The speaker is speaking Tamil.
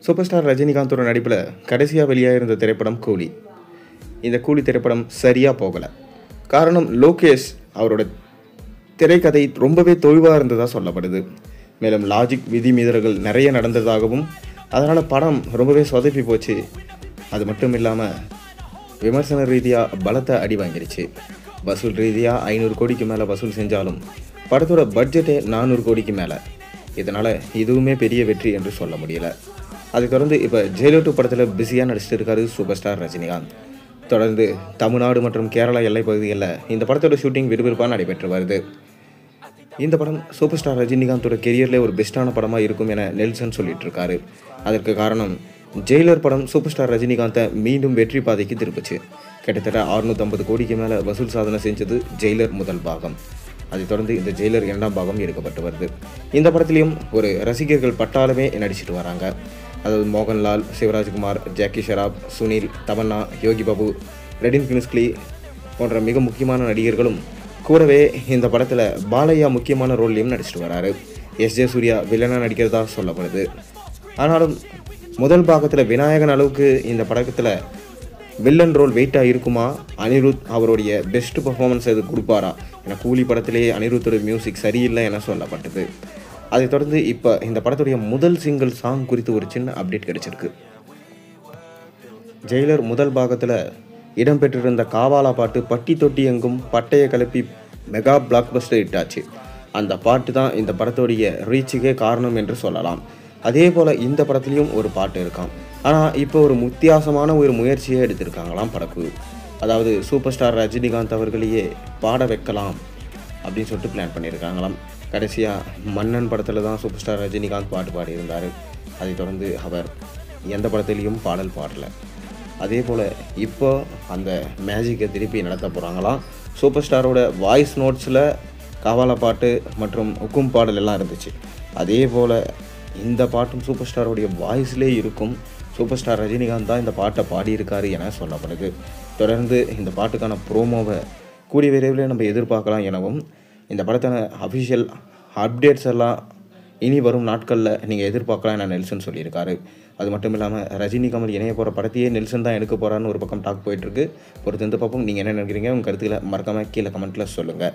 சூப்பர் ஸ்டார் ரஜினிகாந்தோட நடிப்பில் கடைசியாக வெளியாக இருந்த திரைப்படம் கூலி. இந்த கூலி திரைப்படம் சரியாக போகலை. காரணம், லோகேஷ் அவரோட திரைக்கதை ரொம்பவே தொய்வாக இருந்ததாக சொல்லப்படுது. மேலும் லாஜிக் விதி மீறல்கள் நிறைய நடந்ததாகவும் அதனால் படம் ரொம்பவே சொதப்பி போச்சு. அது மட்டும் இல்லாமல் விமர்சன ரீதியாக பலத்தை அடி வாங்கிடுச்சு. வசூல் ரீதியாக 500 கோடிக்கு மேலே வசூல் செஞ்சாலும் படத்தோட பட்ஜெட்டே 400 கோடிக்கு மேலே. இதனால் இதுவுமே பெரிய வெற்றி என்று சொல்ல முடியல. அதுக்கு தொடர்ந்து இப்போ ஜெயிலர் 2 படத்தில் பிஸியாக நடிச்சிட்டு இருக்காரு சூப்பர் ஸ்டார் ரஜினிகாந்த். தொடர்ந்து தமிழ்நாடு மற்றும் கேரளா எல்லை பகுதிகளில் இந்த படத்தோட ஷூட்டிங் விறுவிறுப்பாக நடைபெற்று வருது. இந்த படம் சூப்பர் ஸ்டார் ரஜினிகாந்தோட கெரியரில் ஒரு பெஸ்ட்டான படமாக இருக்கும் என நெல்சன் சொல்லிட்டு இருக்காரு. அதற்கு காரணம், ஜெயிலர் படம் சூப்பர் ஸ்டார் ரஜினிகாந்தை மீண்டும் வெற்றி பாதைக்கு திருப்பிச்சு. கிட்டத்தட்ட 650 கோடிக்கு மேலே வசூல் சாதனை செஞ்சது ஜெயிலர் முதல் பாகம். அதைத் தொடர்ந்து இந்த ஜெயிலர் 2ஆம் பாகம் எடுக்கப்பட்டு வருது. இந்த படத்துலையும் ஒரு ரசிகர்கள் பட்டாளமே நடிச்சிட்டு வராங்க. அதாவது மோகன்லால், சிவராஜ்குமார், ஜாக்கி ஷெராப், சுனில், தமன்னா, யோகி பாபு, ரெடின் கின்ஸ்லி போன்ற மிக முக்கியமான நடிகர்களும் கூடவே இந்த படத்தில் பாலையா முக்கியமான ரோல்லையும் நடிச்சிட்டு வராரு. எஸ்.ஜே. சூர்யா வில்லனாக நடிக்கிறதா சொல்லப்படுது. ஆனாலும் முதல் பாகத்தில் விநாயகன் அளவுக்கு இந்த படத்தில் வில்லன் ரோல் வெயிட்டாக இருக்குமா, அனிருத் அவருடைய பெஸ்ட் பர்ஃபார்மன்ஸ் அது கொடுப்பாரா ஏன்னா கூலி படத்திலேயே அனிருத்தோட மியூசிக் சரியில்லை என சொல்லப்பட்டது. அதைத் தொடர்ந்து இப்போ இந்த படத்துடைய முதல் சிங்கிள் சாங் குறித்து ஒரு சின்ன அப்டேட் கிடைச்சிருக்கு. ஜெயிலர் முதல் பாகத்தில் இடம்பெற்றிருந்த காவாலா பாட்டு பட்டி தொட்டி எங்கும் பட்டைய கிளப்பி மெகா பிளாக் பஸ்டர் ஹிட்டாச்சு. அந்த பாட்டு தான் இந்த படத்துடைய ரீச்சுக்கே காரணம் என்று சொல்லலாம். அதே போல் இந்த படத்துலையும் ஒரு பாட்டு இருக்காம். ஆனால் இப்போ ஒரு வித்தியாசமான ஒரு முயற்சியை எடுத்திருக்காங்களாம் படக்குழு. அதாவது சூப்பர் ஸ்டார் ரஜினிகாந்த் அவர்களையே பாட வைக்கலாம் அப்படின்னு சொல்லிட்டு பிளான் பண்ணியிருக்காங்களாம். கடைசியாக மன்னன் படத்தில் தான் சூப்பர் ஸ்டார் ரஜினிகாந்த் பாட்டு பாடியிருந்தார். அதைத் தொடர்ந்து அவர் எந்த படத்துலேயும் பாடல் பாடலை. அதே போல் இப்போ அந்த மேஜிக்கை திருப்பி நடத்த போகிறாங்களாம். சூப்பர் ஸ்டாரோட வாய்ஸ் நோட்ஸில் காவாலா பாட்டு மற்றும் உக்கும் பாடல் எல்லாம் இருந்துச்சு. அதே போல் இந்த பாட்டும் சூப்பர் ஸ்டாரோடைய வாய்ஸ்லேயே இருக்கும். சூப்பர் ஸ்டார் ரஜினிகாந்த் தான் இந்த பாட்டை பாடியிருக்காரு என சொல்லப்படுது. தொடர்ந்து இந்த பாட்டுக்கான ப்ரோமோவை கூடிய விரைவில் நம்ம எதிர்பார்க்கலாம் எனவும், இந்த படத்தான அஃபிஷியல் அப்டேட்ஸ் எல்லாம் இனி வரும் நாட்களில் நீங்கள் எதிர்பார்க்கலாம் என நெல்சன் சொல்லியிருக்காரு. அது மட்டும் இல்லாமல் ரஜினி கமல் இணைய போகிற படத்தையே நெல்சன் தான் எடுக்க போகிறான்னு ஒரு பக்கம் டாக் போயிட்டுருக்கு. பொறுத்து பார்ப்போம். நீங்கள் என்ன நினைக்கிறீங்க? உங்கள் கருத்துக்களை மறக்காமல் கீழே கமெண்ட்டில் சொல்லுங்கள்.